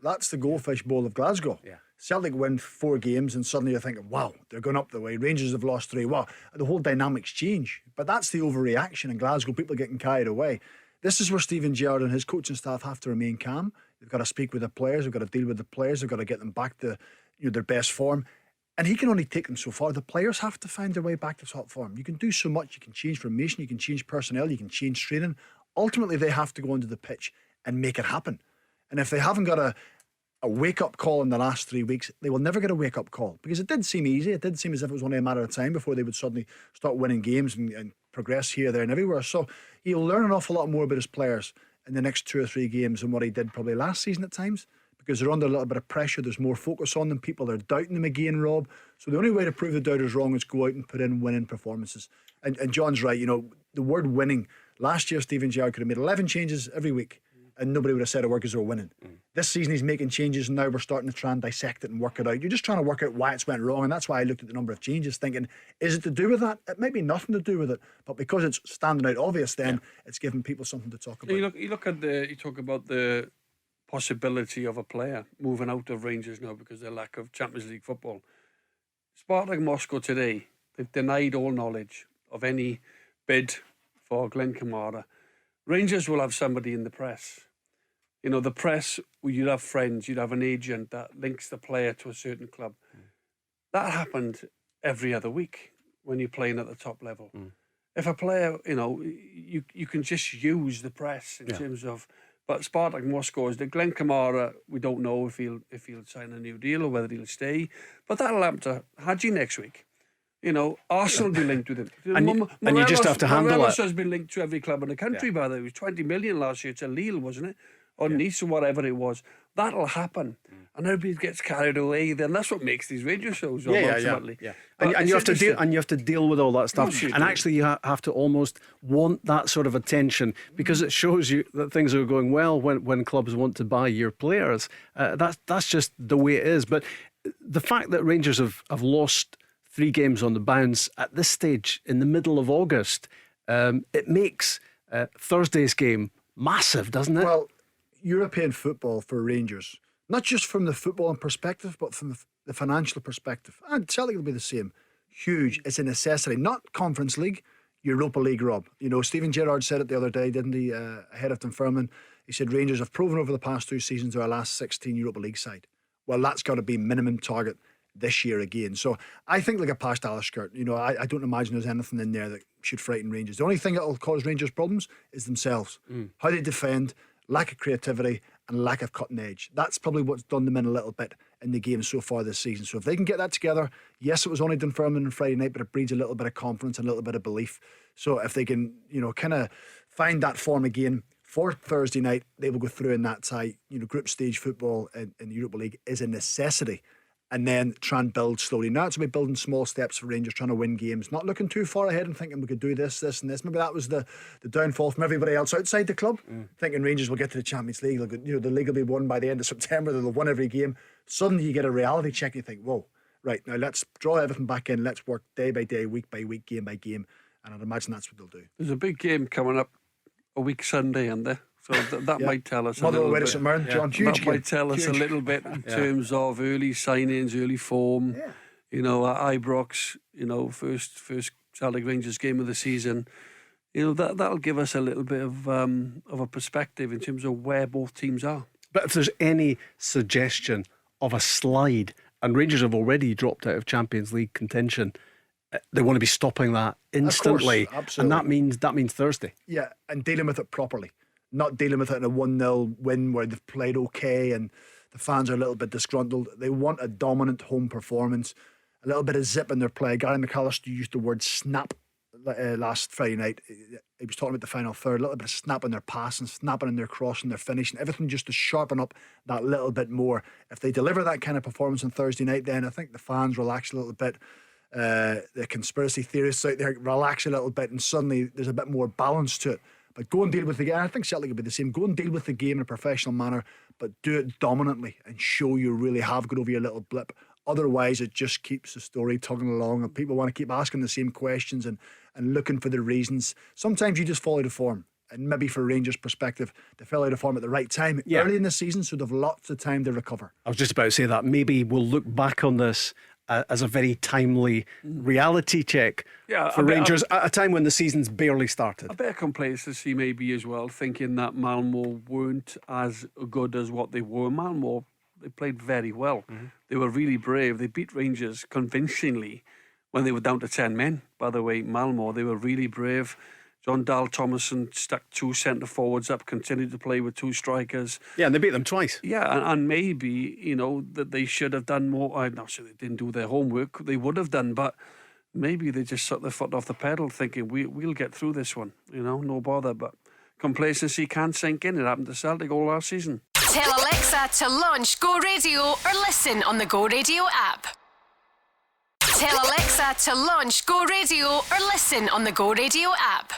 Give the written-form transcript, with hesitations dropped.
That's the Goldfish Bowl of Glasgow. Yeah. Celtic win 4 games and suddenly you're thinking, wow, they're going up the way. Rangers have lost 3. Wow, the whole dynamics change. But that's the overreaction in Glasgow, people getting carried away. This is where Stephen Gerrard and his coaching staff have to remain calm. They've got to speak with the players, they've got to deal with the players, they've got to get them back to their best form. And he can only take them so far. The players have to find their way back to top form. You can do so much. You can change formation, you can change personnel, you can change training. Ultimately, they have to go onto the pitch and make it happen. And if they haven't got a wake-up call in the last 3 weeks, they will never get a wake-up call, because it did seem easy. It did seem as if it was only a matter of time before they would suddenly start winning games and progress here, there and everywhere. So he'll learn an awful lot more about his players in the next 2 or 3 games than what he did probably last season at times, because they're under a little bit of pressure. There's more focus on them. People are doubting them again, Rob. So the only way to prove the doubters wrong is go out and put in winning performances. And John's right, the word winning. Last year, Stephen Gerrard could have made 11 changes every week and nobody would have said a word because they were winning. This season he's making changes and now we're starting to try and dissect it and work it out. You're just trying to work out why it's went wrong, and that's why I looked at the number of changes thinking, is it to do with that? It might be nothing to do with it, but because it's standing out obvious, then it's giving people something to talk about. You talk about the possibility of a player moving out of Rangers now because of their lack of Champions League football. Spartak Moscow today, they've denied all knowledge of any bid for Glenn Kamara. Rangers will have somebody in the press. The press, you'd have friends, you'd have an agent that links the player to a certain club. That happened every other week when you're playing at the top level. If a player, you can just use the press in terms of. But Spartak Moscow is the Glenn Kamara. We don't know if he'll sign a new deal or whether he'll stay. But that'll happen to Hadji next week. Arsenal will be linked with him. And you just have to handle Morelos it. has been linked to every club in the country, by the way. It was 20 million last year to Lille, wasn't it? Or Nice or whatever it was. That'll happen. And everybody gets carried away. Then that's what makes these radio shows ultimately. Yeah. And you have to deal with all that stuff. And actually you have to almost want that sort of attention, because it shows you that things are going well when clubs want to buy your players. That's just the way it is. But the fact that Rangers have lost 3 games on the bounce at this stage in the middle of August, it makes Thursday's game massive, doesn't it? Well, European football for Rangers, not just from the footballing perspective, but from the financial perspective, and Celtic will be the same. Huge. It's a necessity. Not Conference League, Europa League, Rob. Stephen Gerrard said it the other day, didn't he? Ahead of Dunfermline, he said Rangers have proven over the past 2 seasons they're our last 16 Europa League side. Well, that's got to be minimum target this year again. So I think like a past Aliskert, I don't imagine there's anything in there that should frighten Rangers. The only thing that will cause Rangers problems is themselves. How they defend, lack of creativity and lack of cutting edge. That's probably what's done them in a little bit in the game so far this season. So if they can get that together, yes, it was only Dunfermline on Friday night, but it breeds a little bit of confidence and a little bit of belief. So if they can, kind of find that form again for Thursday night, they will go through in that tie. Group stage football in the Europa League is a necessity. And then try and build slowly. Now it's about building small steps for Rangers, trying to win games, not looking too far ahead and thinking we could do this and this. Maybe that was the downfall from everybody else outside the club, thinking Rangers will get to the Champions League. The league will be won by the end of September. They'll have won every game. Suddenly you get a reality check and you think, whoa, right, now let's draw everything back in. Let's work day by day, week by week, game by game. And I'd imagine that's what they'll do. There's a big game coming up a week Sunday, isn't there? So that might tell us John, huge that might tell us a little bit in terms of early signings, early form. At Ibrox, first Celtic Rangers game of the season. That'll give us a little bit of a perspective in terms of where both teams are. But if there's any suggestion of a slide, and Rangers have already dropped out of Champions League contention, they want to be stopping that instantly. Of course, absolutely. And that means Thursday. Yeah, and dealing with it properly. Not dealing with it in a 1-0 win where they've played okay and the fans are a little bit disgruntled. They want a dominant home performance, a little bit of zip in their play. Gary McAllister used the word snap last Friday night. He was talking about the final third, a little bit of snap in their passing, snapping in their crossing, their finishing, everything just to sharpen up that little bit more. If they deliver that kind of performance on Thursday night, then I think the fans relax a little bit. The conspiracy theorists out there relax a little bit, and suddenly there's a bit more balance to it. But go and deal with the game. I think Celtic will be the same. Go and deal with the game in a professional manner, but do it dominantly and show you really have got over your little blip. Otherwise, it just keeps the story tugging along, and people want to keep asking the same questions and looking for the reasons. Sometimes you just fall out of form. And maybe for Rangers' perspective, they fell out of form at the right time early in the season, so they've lots of time to recover. I was just about to say that. Maybe we'll look back on this as a very timely reality check for Rangers at a time when the season's barely started. A bit of complacency maybe as well, thinking that Malmo weren't as good as what they were. Malmo, they played very well. They were really brave. They beat Rangers convincingly when they were down to 10 men. By the way, Malmo, they were really brave. John Dahl Thomason stuck 2 centre forwards up, continued to play with 2 strikers. Yeah, and they beat them twice. Yeah, and maybe, that they should have done more. I'm not sure they didn't do their homework. They would have done, but maybe they just shut their foot off the pedal thinking, we'll get through this one. No bother. But complacency can sink in. It happened to Celtic all last season. Tell Alexa to launch Go Radio or listen on the Go Radio app. Tell Alexa to launch Go Radio or listen on the Go Radio app.